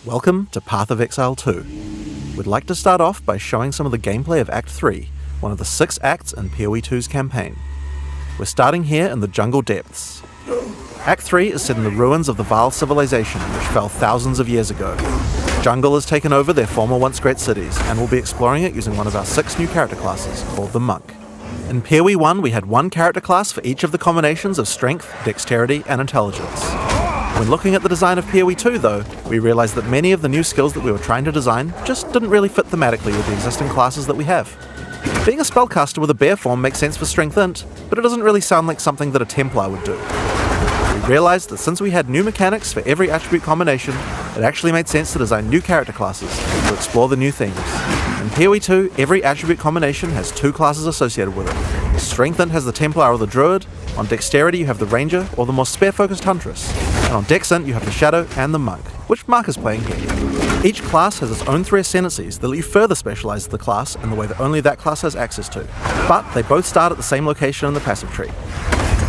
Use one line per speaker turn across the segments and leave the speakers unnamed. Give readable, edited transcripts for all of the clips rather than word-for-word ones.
Welcome to Path of Exile 2. We'd like to start off by showing some of the gameplay of Act 3, one of the 6 acts in PoE 2's campaign. We're starting here in the jungle depths. Act 3 is set in the ruins of the Vaal civilization, which fell thousands of years ago. Jungle has taken over their former once great cities, and we'll be exploring it using one of our 6 new character classes, called the Monk. In PoE 1, we had one character class for each of the combinations of Strength, Dexterity, and Intelligence. When looking at the design of PoE 2 though, we realised that many of the new skills that we were trying to design just didn't really fit thematically with the existing classes that we have. Being a spellcaster with a bear form makes sense for Strength Int, but it doesn't really sound like something that a Templar would do. We realised that since we had new mechanics for every attribute combination, it actually made sense to design new character classes to explore the new themes. In PoE 2, every attribute combination has 2 classes associated with it. Strength Int has the Templar or the Druid, on Dexterity you have the Ranger or the more spare-focused Huntress, and on Dex Int you have the Shadow and the Monk, which Mark is playing here. Each class has its own 3 ascendancies that let you further specialise the class in the way that only that class has access to, but they both start at the same location in the passive tree.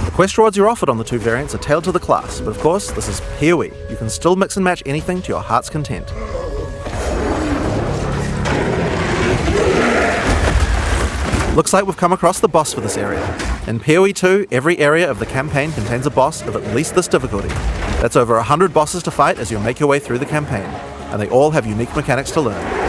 The quest rewards you're offered on the 2 variants are tailored to the class, but of course this is PoE. You can still mix and match anything to your heart's content. Looks like we've come across the boss for this area. In PoE 2, every area of the campaign contains a boss of at least this difficulty. That's over 100 bosses to fight as you make your way through the campaign, and they all have unique mechanics to learn.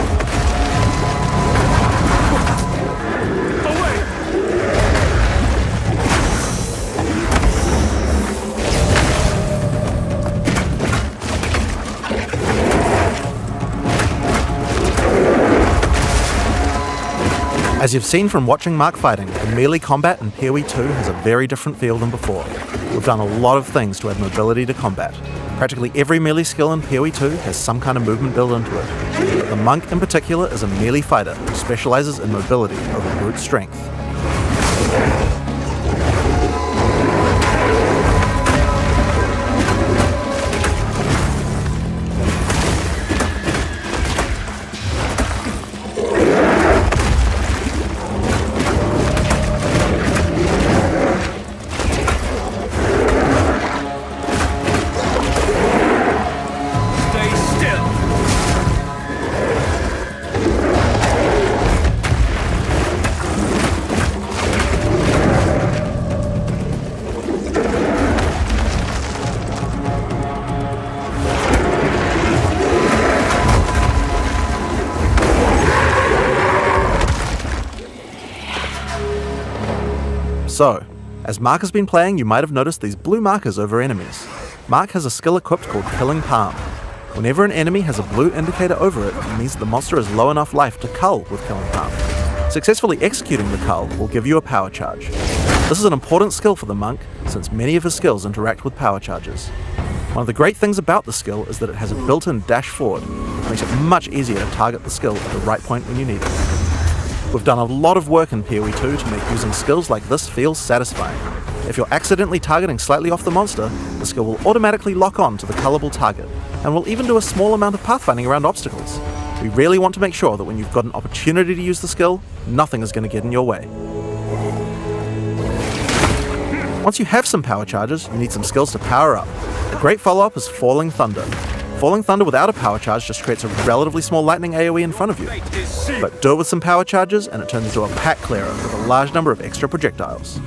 As you've seen from watching Mark fighting, the melee combat in PoE 2 has a very different feel than before. We've done a lot of things to add mobility to combat. Practically every melee skill in PoE 2 has some kind of movement built into it. But the Monk in particular is a melee fighter who specialises in mobility over brute strength. So, as Mark has been playing, you might have noticed these blue markers over enemies. Mark has a skill equipped called Killing Palm. Whenever an enemy has a blue indicator over it, it means that the monster has low enough life to cull with Killing Palm. Successfully executing the cull will give you a power charge. This is an important skill for the Monk, since many of his skills interact with power charges. One of the great things about the skill is that it has a built-in dash forward, which makes it much easier to target the skill at the right point when you need it. We've done a lot of work in PoE 2 to make using skills like this feel satisfying. If you're accidentally targeting slightly off the monster, the skill will automatically lock on to the cullable target, and will even do a small amount of pathfinding around obstacles. We really want to make sure that when you've got an opportunity to use the skill, nothing is going to get in your way. Once you have some power charges, you need some skills to power up. A great follow-up is Falling Thunder. Falling Thunder without a power charge just creates a relatively small lightning AoE in front of you. But do it with some power charges and it turns into a pack clearer with a large number of extra projectiles.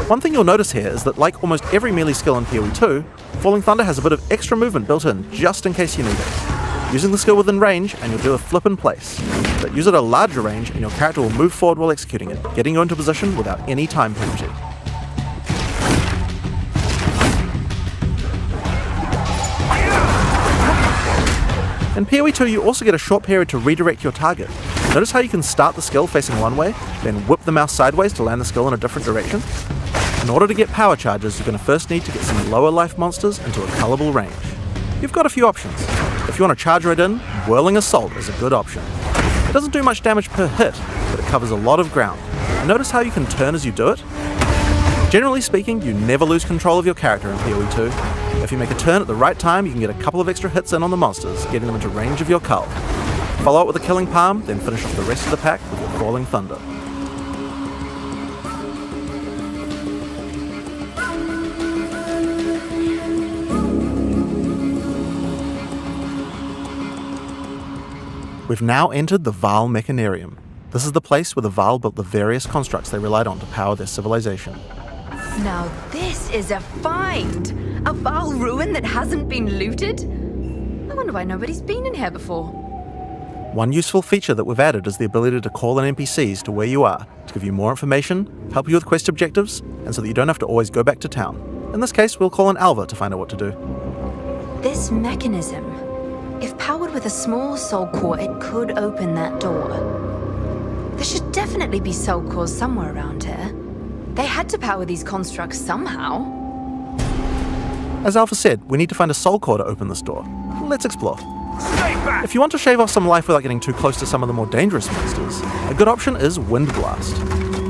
One thing you'll notice here is that like almost every melee skill in PoE 2, Falling Thunder has a bit of extra movement built in just in case you need it. Using the skill within range and you'll do a flip in place, but use it at a larger range and your character will move forward while executing it, getting you into position without any time penalty. In PoE 2 you also get a short period to redirect your target. Notice how you can start the skill facing one way, then whip the mouse sideways to land the skill in a different direction? In order to get power charges, you're going to first need to get some lower life monsters into a cullable range. You've got a few options. If you want to charge right in, Whirling Assault is a good option. It doesn't do much damage per hit, but it covers a lot of ground. And notice how you can turn as you do it? Generally speaking, you never lose control of your character in PoE 2. If you make a turn at the right time, you can get a couple of extra hits in on the monsters, getting them into range of your cull. Follow up with a Killing Palm, then finish off the rest of the pack with your Falling Thunder. We've now entered the Vaal Mechanarium. This is the place where the Vaal built the various constructs they relied on to power their civilization.
Now this is a find! A Vaal ruin that hasn't been looted? I wonder why nobody's been in here before.
One useful feature that we've added is the ability to call in NPCs to where you are, to give you more information, help you with quest objectives, and so that you don't have to always go back to town. In this case, we'll call in Alva to find out what to do.
This mechanism, if powered with a small soul core, it could open that door. There should definitely be soul cores somewhere around here. They had to power these constructs somehow.
As Alpha said, we need to find a soul core to open this door. Let's explore. If you want to shave off some life without getting too close to some of the more dangerous monsters, a good option is Wind Blast.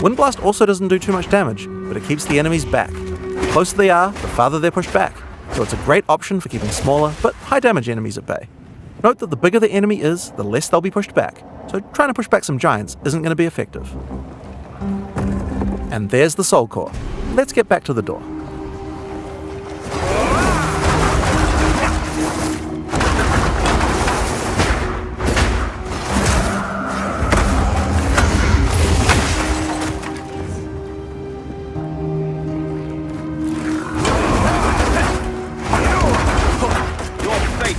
Wind Blast also doesn't do too much damage, but it keeps the enemies back. The closer they are, the farther they're pushed back, so it's a great option for keeping smaller but high damage enemies at bay. Note that the bigger the enemy is, the less they'll be pushed back, so trying to push back some giants isn't going to be effective. And there's the soul core. Let's get back to the door.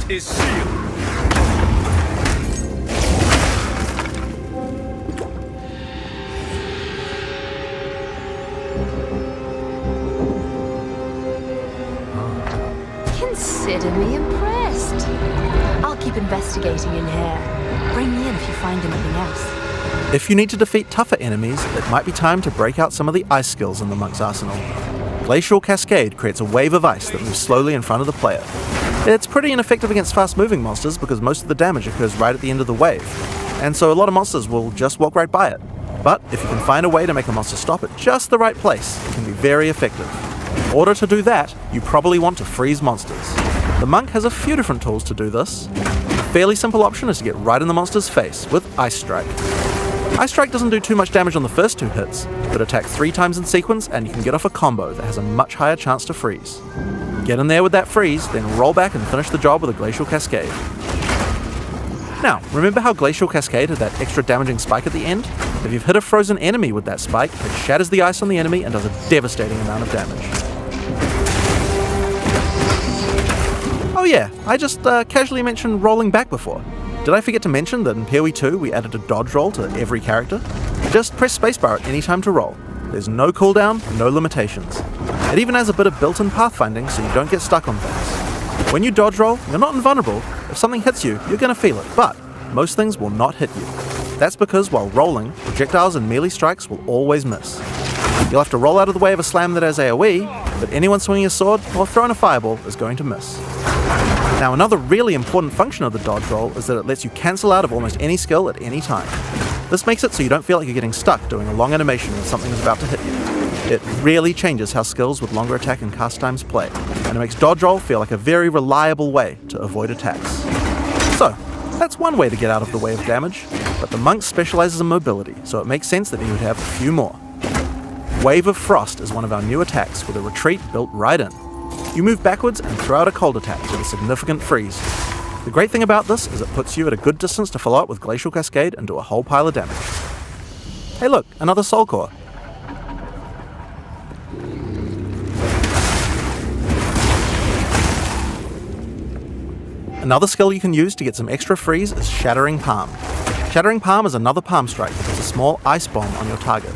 Is sealed.
Consider me impressed. I'll keep investigating in here. Bring me in if you find anything else.
If you need to defeat tougher enemies, it might be time to break out some of the ice skills in the monk's arsenal. Glacial Cascade creates a wave of ice that moves slowly in front of the player. It's pretty ineffective against fast-moving monsters because most of the damage occurs right at the end of the wave, and so a lot of monsters will just walk right by it. But if you can find a way to make a monster stop at just the right place, it can be very effective. In order to do that, you probably want to freeze monsters. The monk has a few different tools to do this. A fairly simple option is to get right in the monster's face with Ice Strike. Ice Strike doesn't do too much damage on the first 2 hits, but attack 3 times in sequence and you can get off a combo that has a much higher chance to freeze. Get in there with that freeze, then roll back and finish the job with a Glacial Cascade. Now, remember how Glacial Cascade had that extra damaging spike at the end? If you've hit a frozen enemy with that spike, it shatters the ice on the enemy and does a devastating amount of damage. Oh yeah, I just casually mentioned rolling back before. Did I forget to mention that in PoE 2 we added a dodge roll to every character? Just press spacebar at any time to roll. There's no cooldown, no limitations. It even has a bit of built-in pathfinding so you don't get stuck on things. When you dodge roll, you're not invulnerable. If something hits you, you're going to feel it, but most things will not hit you. That's because while rolling, projectiles and melee strikes will always miss. You'll have to roll out of the way of a slam that has AoE, but anyone swinging a sword or throwing a fireball is going to miss. Now, another really important function of the dodge roll is that it lets you cancel out of almost any skill at any time. This makes it so you don't feel like you're getting stuck doing a long animation when something is about to hit you. It really changes how skills with longer attack and cast times play, and it makes dodge roll feel like a very reliable way to avoid attacks. So, that's one way to get out of the way of damage, but the monk specializes in mobility, so it makes sense that he would have a few more. Wave of Frost is one of our new attacks with a retreat built right in. You move backwards and throw out a cold attack with a significant freeze. The great thing about this is it puts you at a good distance to follow up with Glacial Cascade and do a whole pile of damage. Hey look, another soul core. Another skill you can use to get some extra freeze is Shattering Palm. Shattering Palm is another palm strike that puts a small ice bomb on your target.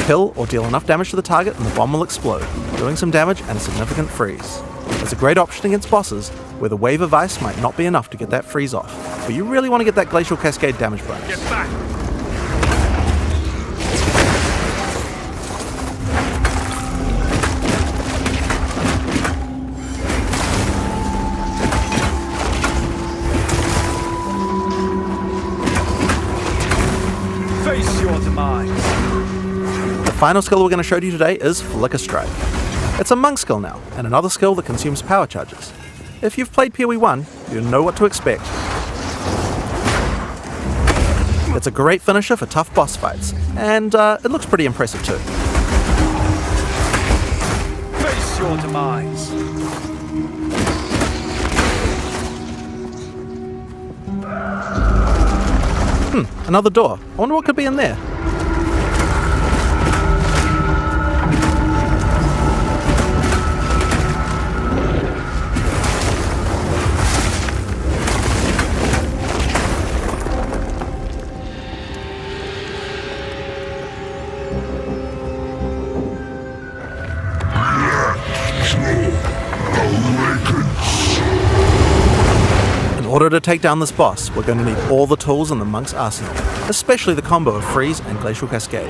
Kill or deal enough damage to the target and the bomb will explode, doing some damage and a significant freeze. It's a great option against bosses where the wave of ice might not be enough to get that freeze off, but you really want to get that Glacial Cascade damage bonus.
Get back! Face your demise.
The final skill we're going to show you today is Flicker Strike. It's a monk skill now, and another skill that consumes power charges. If you've played PoE 1, you'll know what to expect. It's a great finisher for tough boss fights, and it looks pretty impressive too.
Face your demise.
Another door. I wonder what could be in there. In order to take down this boss, we're going to need all the tools in the monk's arsenal, especially the combo of Freeze and Glacial Cascade.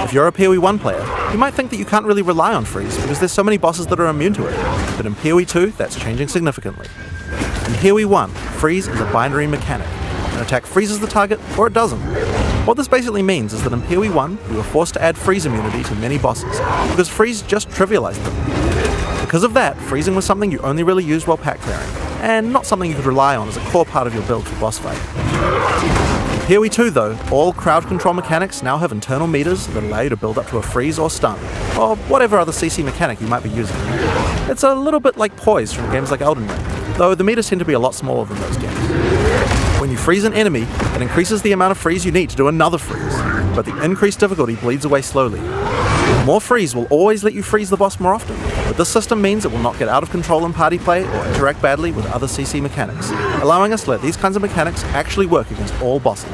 If you're a PoE 1 player, you might think that you can't really rely on Freeze because there's so many bosses that are immune to it, but in PoE 2, that's changing significantly. In PoE 1, Freeze is a binary mechanic. An attack freezes the target, or it doesn't. What this basically means is that in PoE 1, we were forced to add freeze immunity to many bosses, because freeze just trivialized them. Because of that, freezing was something you only really used while pack clearing, and not something you could rely on as a core part of your build for boss fight. In PoE 2 though, all crowd control mechanics now have internal meters that allow you to build up to a freeze or stun, or whatever other CC mechanic you might be using. It's a little bit like poise from games like Elden Ring, though the meters tend to be a lot smaller than those games. When you freeze an enemy, it increases the amount of freeze you need to do another freeze, but the increased difficulty bleeds away slowly. More freeze will always let you freeze the boss more often, but this system means it will not get out of control in party play or interact badly with other CC mechanics, allowing us to let these kinds of mechanics actually work against all bosses.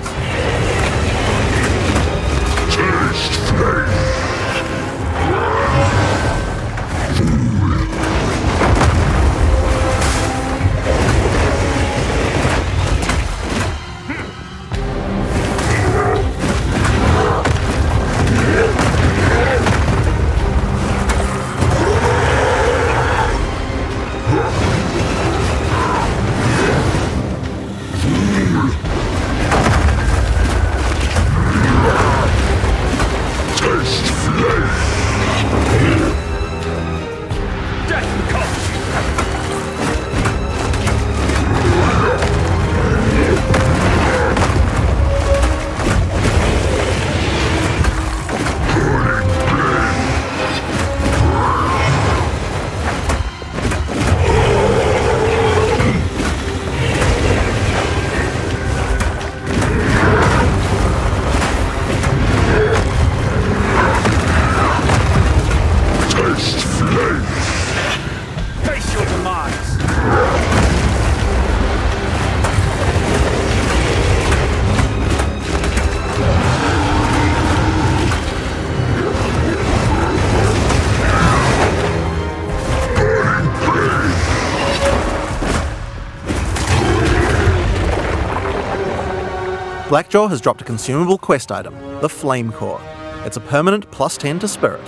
Blackjaw has dropped a consumable quest item, the Flame Core. It's a permanent +10 to Spirit.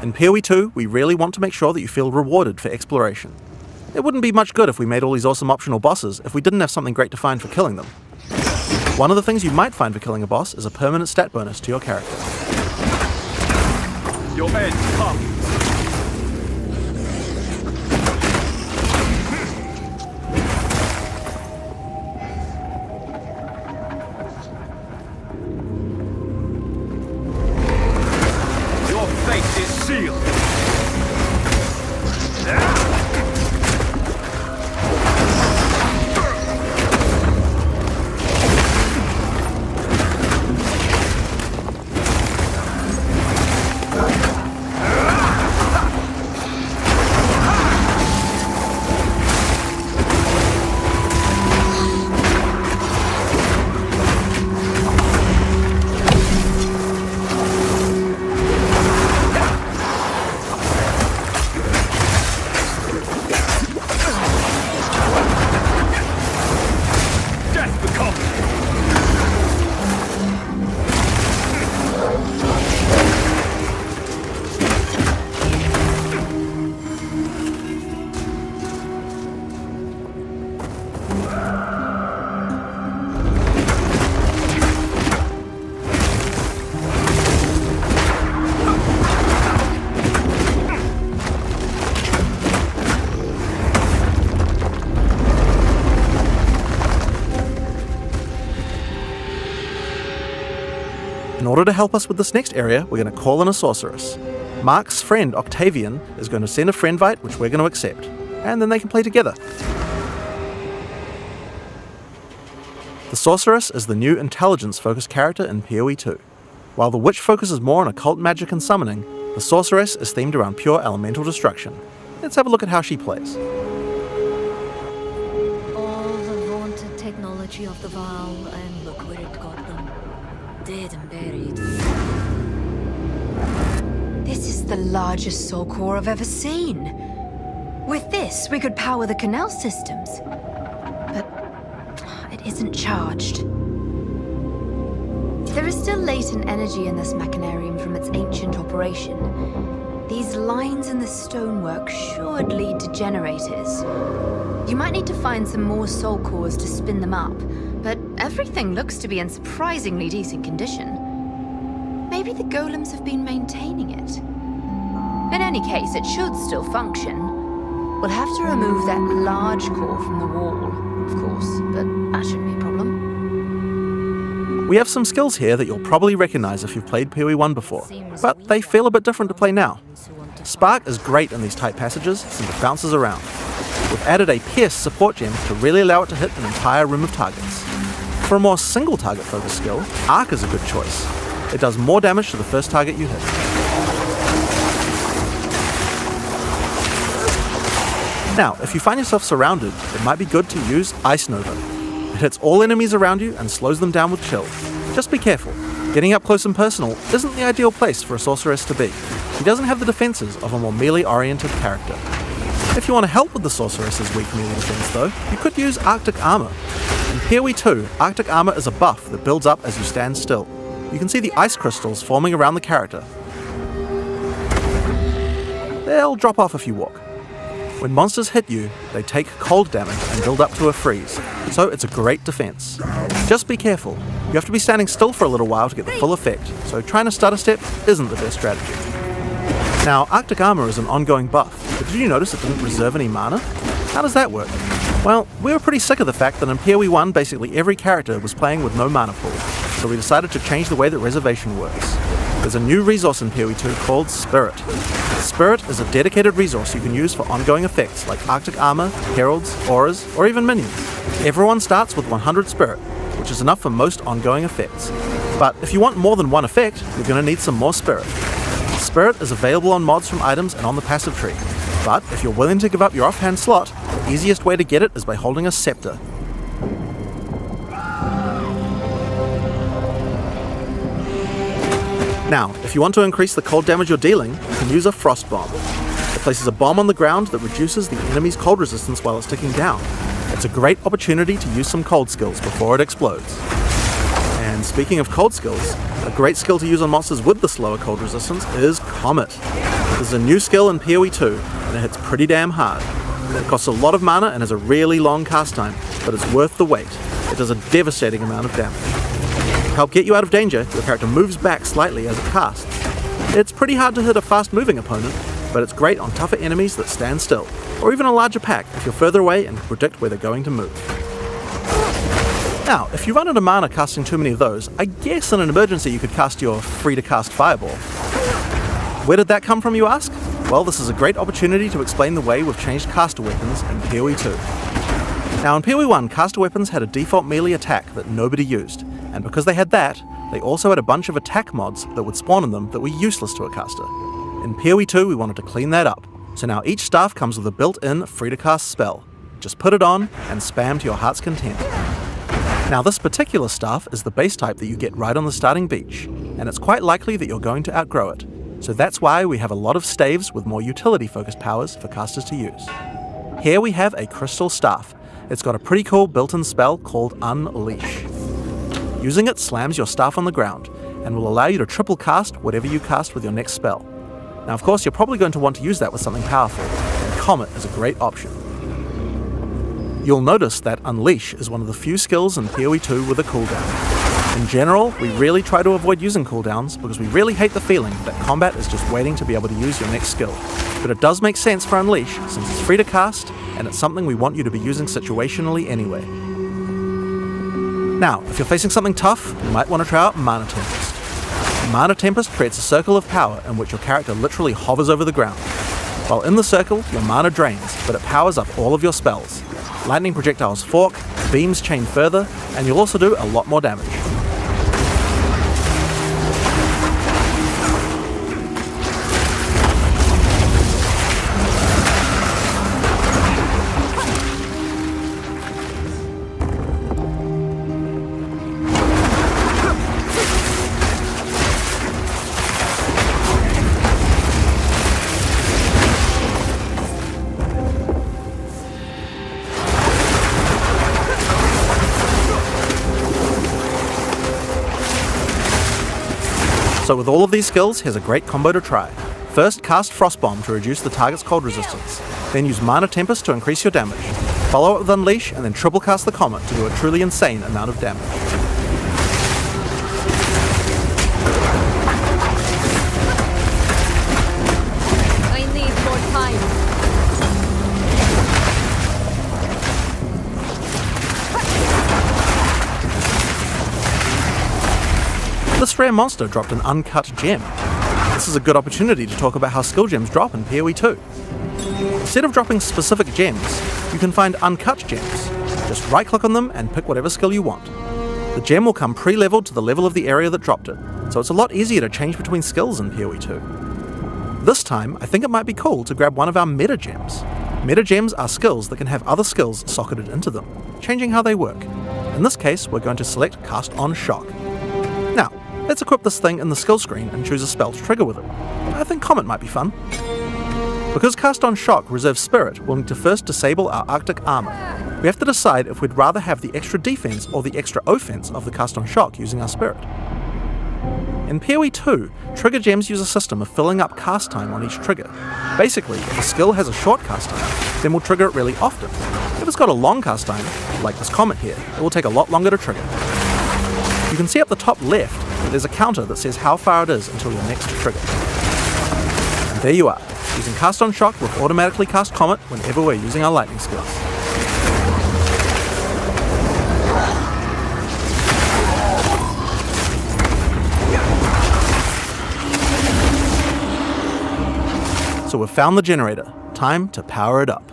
In PoE 2, we really want to make sure that you feel rewarded for exploration. It wouldn't be much good if we made all these awesome optional bosses if we didn't have something great to find for killing them. One of the things you might find for killing a boss is a permanent stat bonus to your character.
Your end comes. Your fate is sealed.
In order to help us with this next area, we're going to call in a sorceress. Mark's friend Octavian is going to send a friendvite, which we're going to accept, and then they can play together. The Sorceress is the new intelligence-focused character in PoE 2. While the Witch focuses more on occult magic and summoning, the Sorceress is themed around pure elemental destruction. Let's have a look at how she plays.
All the vaunted technology of the Val, and look where it got them. Dead and buried.
This is the largest soul core I've ever seen. With this, we could power the canal systems. But it isn't charged. There is still latent energy in this machinarium from its ancient operation. These lines in the stonework should lead to generators. You might need to find some more soul cores to spin them up, but everything looks to be in surprisingly decent condition. Maybe the golems have been maintaining it. In any case, it should still function. We'll have to remove that large core from the wall, of course, but that shouldn't be a problem.
We have some skills here that you'll probably recognize if you've played PoE 1 before, but they feel a bit different to play now. Spark is great in these tight passages since it bounces around. We've added a Pierce support gem to really allow it to hit an entire room of targets. For a more single target focused skill, Arc is a good choice. It does more damage to the first target you hit. Now, if you find yourself surrounded, it might be good to use Ice Nova. It hits all enemies around you and slows them down with chill. Just be careful. Getting up close and personal isn't the ideal place for a sorceress to be. She doesn't have the defenses of a more melee-oriented character. If you want to help with the sorceress's weak melee defense though, you could use Arctic Armor. In PoE 2, Arctic Armor is a buff that builds up as you stand still. You can see the ice crystals forming around the character. They'll drop off if you walk. When monsters hit you, they take cold damage and build up to a freeze, so it's a great defense. Just be careful. You have to be standing still for a little while to get the full effect, so trying to stutter step isn't the best strategy. Now, Arctic Armor is an ongoing buff, but did you notice it didn't reserve any mana? How does that work? Well, we were pretty sick of the fact that in PoE 1 basically every character was playing with no mana pool, so we decided to change the way that reservation works. There's a new resource in PoE 2 called Spirit. Spirit is a dedicated resource you can use for ongoing effects like Arctic Armor, Heralds, Auras, or even Minions. Everyone starts with 100 Spirit, which is enough for most ongoing effects. But if you want more than one effect, you're going to need some more Spirit. Spirit is available on mods from items and on the passive tree. But if you're willing to give up your offhand slot, the easiest way to get it is by holding a Scepter. Now, if you want to increase the cold damage you're dealing, you can use a Frost Bomb. It places a bomb on the ground that reduces the enemy's cold resistance while it's ticking down. It's a great opportunity to use some cold skills before it explodes. And speaking of cold skills, a great skill to use on monsters with the slower cold resistance is Comet. This is a new skill in PoE 2, and it hits pretty damn hard. It costs a lot of mana and has a really long cast time, but it's worth the wait. It does a devastating amount of damage. To help get you out of danger, your character moves back slightly as it casts. It's pretty hard to hit a fast-moving opponent, but it's great on tougher enemies that stand still, or even a larger pack if you're further away and can predict where they're going to move. Now, if you run out of mana casting too many of those, I guess in an emergency you could cast your free-to-cast Fireball. Where did that come from, you ask? Well, this is a great opportunity to explain the way we've changed caster weapons in PoE 2. Now in PoE 1, caster weapons had a default melee attack that nobody used, and because they had that, they also had a bunch of attack mods that would spawn in them that were useless to a caster. In PoE 2 we wanted to clean that up, so now each staff comes with a built-in free-to-cast spell. Just put it on and spam to your heart's content. Now this particular staff is the base type that you get right on the starting beach, and it's quite likely that you're going to outgrow it, so that's why we have a lot of staves with more utility-focused powers for casters to use. Here we have a crystal staff. It's got a pretty cool built-in spell called Unleash. Using it slams your staff on the ground, and will allow you to triple cast whatever you cast with your next spell. Now of course you're probably going to want to use that with something powerful, and Comet is a great option. You'll notice that Unleash is one of the few skills in PoE 2 with a cooldown. In general, we really try to avoid using cooldowns because we really hate the feeling that combat is just waiting to be able to use your next skill. But it does make sense for Unleash since it's free to cast, and it's something we want you to be using situationally anyway. Now, if you're facing something tough, you might want to try out Mana Tempest. Mana Tempest creates a circle of power in which your character literally hovers over the ground. While in the circle, your mana drains, but it powers up all of your spells. Lightning projectiles fork, beams chain further, and you'll also do a lot more damage. So with all of these skills, here's a great combo to try. First, cast Frost Bomb to reduce the target's cold resistance. Then use Mana Tempest to increase your damage. Follow up with Unleash, and then triple cast the Comet to do a truly insane amount of damage.
I need more time.
This rare monster dropped an uncut gem. This is a good opportunity to talk about how skill gems drop in PoE 2. Instead of dropping specific gems, you can find uncut gems. Just right-click on them and pick whatever skill you want. The gem will come pre-leveled to the level of the area that dropped it, so it's a lot easier to change between skills in PoE 2. This time, I think it might be cool to grab one of our meta gems. Meta gems are skills that can have other skills socketed into them, changing how they work. In this case, we're going to select Cast on Shock. Now, let's equip this thing in the skill screen and choose a spell to trigger with it. I think Comet might be fun. Because Cast on Shock reserves Spirit, we'll need to first disable our Arctic armor. We have to decide if we'd rather have the extra defense or the extra offense of the Cast on Shock using our Spirit. In PoE 2, trigger gems use a system of filling up cast time on each trigger. Basically, if a skill has a short cast time, then we'll trigger it really often. If it's got a long cast time, like this Comet here, it will take a lot longer to trigger. You can see up the top left that there's a counter that says how far it is until your next trigger. And there you are. Using Cast on Shock, we'll automatically cast Comet whenever we're using our lightning skills. So we've found the generator. Time to power it up.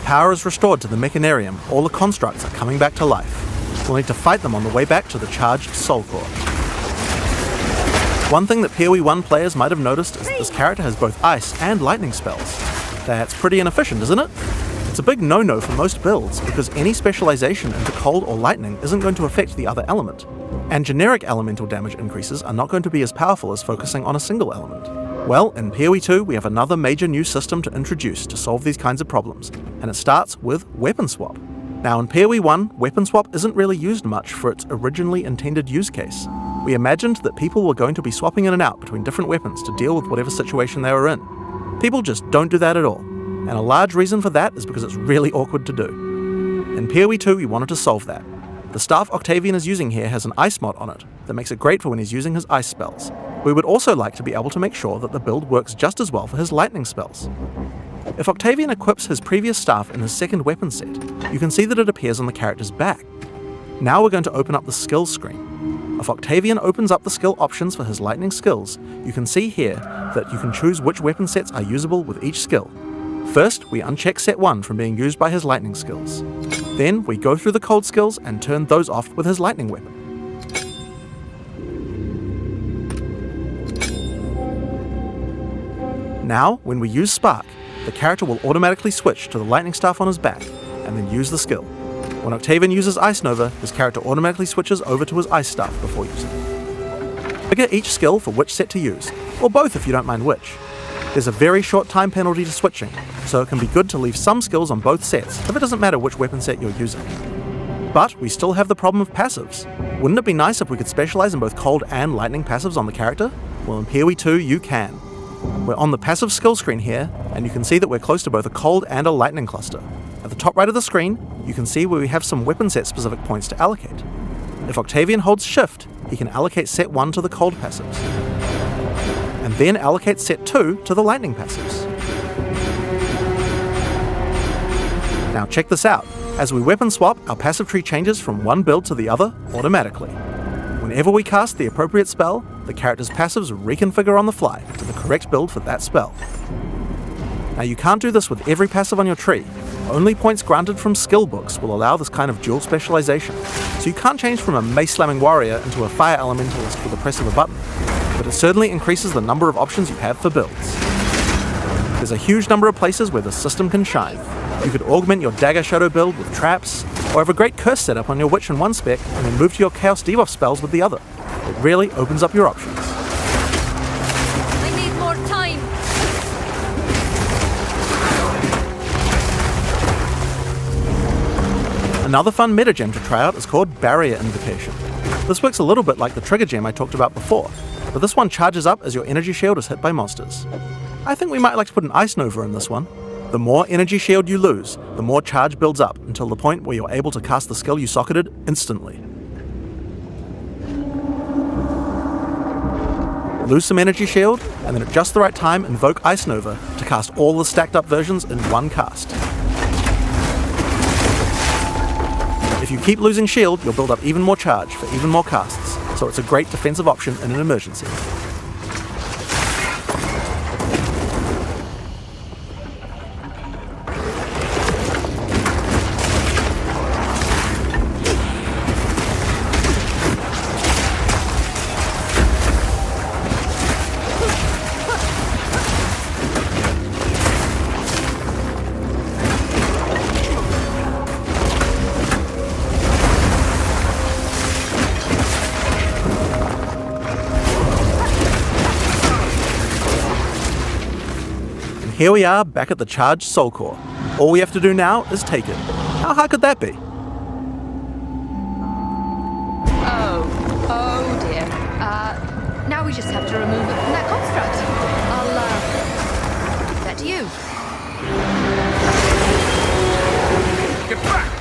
Power is restored to the Mechanarium, all the constructs are coming back to life. We'll need to fight them on the way back to the charged Soul Core. One thing that PoE 1 players might have noticed is that this character has both ice and lightning spells. That's pretty inefficient, isn't it? It's a big no-no for most builds, because any specialization into cold or lightning isn't going to affect the other element. And generic elemental damage increases are not going to be as powerful as focusing on a single element. Well, in PoE 2 we have another major new system to introduce to solve these kinds of problems, and it starts with Weapon Swap. Now in PoE 1, Weapon Swap isn't really used much for its originally intended use case. We imagined that people were going to be swapping in and out between different weapons to deal with whatever situation they were in. People just don't do that at all, and a large reason for that is because it's really awkward to do. In PoE 2 we wanted to solve that. The staff Octavian is using here has an ice mod on it that makes it great for when he's using his ice spells. We would also like to be able to make sure that the build works just as well for his lightning spells. If Octavian equips his previous staff in his second weapon set, you can see that it appears on the character's back. Now we're going to open up the skills screen. If Octavian opens up the skill options for his lightning skills, you can see here that you can choose which weapon sets are usable with each skill. First, we uncheck set 1 from being used by his lightning skills. Then we go through the cold skills and turn those off with his lightning weapon. Now, when we use Spark, the character will automatically switch to the lightning staff on his back, and then use the skill. When Octavian uses Ice Nova, his character automatically switches over to his ice staff before using it. Figure each skill for which set to use, or both if you don't mind which. There's a very short time penalty to switching, so it can be good to leave some skills on both sets if it doesn't matter which weapon set you're using. But we still have the problem of passives. Wouldn't it be nice if we could specialize in both cold and lightning passives on the character? Well, in PoE 2 you can. We're on the passive skill screen here, and you can see that we're close to both a cold and a lightning cluster. At the top right of the screen, you can see where we have some weapon set specific points to allocate. If Octavian holds shift, he can allocate set 1 to the cold passives, and then allocate set 2 to the lightning passives. Now check this out. As we weapon swap, our passive tree changes from one build to the other automatically. Whenever we cast the appropriate spell, the character's passives reconfigure on the fly to the correct build for that spell. Now you can't do this with every passive on your tree. Only points granted from skill books will allow this kind of dual specialization, so you can't change from a mace-slamming warrior into a fire elementalist with the press of a button, but it certainly increases the number of options you have for builds. There's a huge number of places where the system can shine. You could augment your Dagger Shadow build with traps, or have a great curse setup on your Witch in one spec and then move to your Chaos debuff spells with the other. It really opens up your options.
I need more time.
Another fun meta gem to try out is called Barrier Invocation. This works a little bit like the trigger gem I talked about before, but this one charges up as your energy shield is hit by monsters. I think we might like to put an Ice Nova in this one. The more energy shield you lose, the more charge builds up until the point where you're able to cast the skill you socketed instantly. Lose some energy shield, and then at just the right time invoke Ice Nova to cast all the stacked up versions in one cast. If you keep losing shield, you'll build up even more charge for even more casts, so it's a great defensive option in an emergency. Here we are, back at the charged Soul Core. All we have to do now is take it. How hard could that be?
Oh dear. Now we just have to remove it from that construct. I'll, give that to you.
Get back!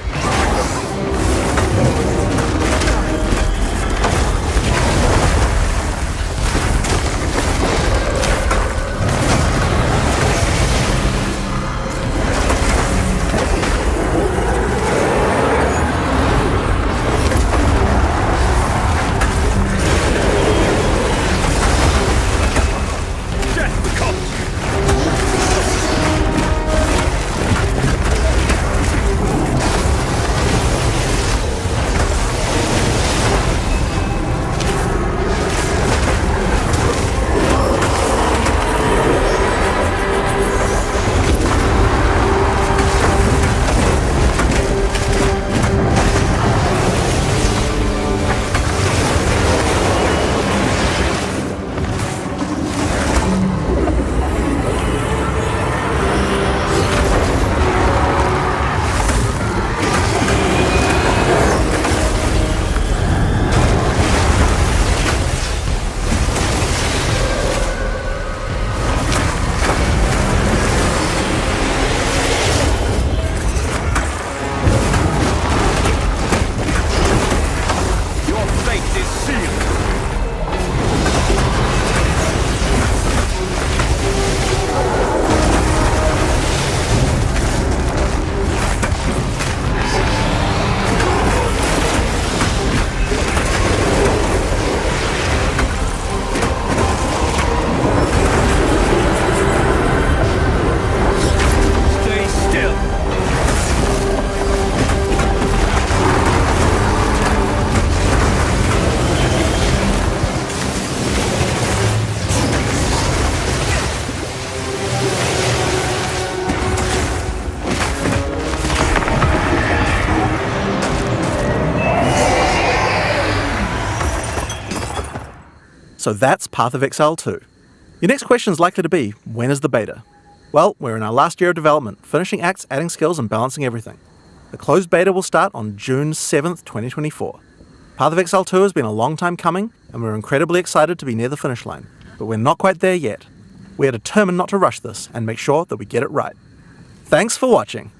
So that's Path of Exile 2. Your next question is likely to be, when is the beta? Well, we're in our last year of development, finishing acts, adding skills, and balancing everything. The closed beta will start on June 7th, 2024. Path of Exile 2 has been a long time coming, and we're incredibly excited to be near the finish line, but we're not quite there yet. We are determined not to rush this and make sure that we get it right. Thanks for watching.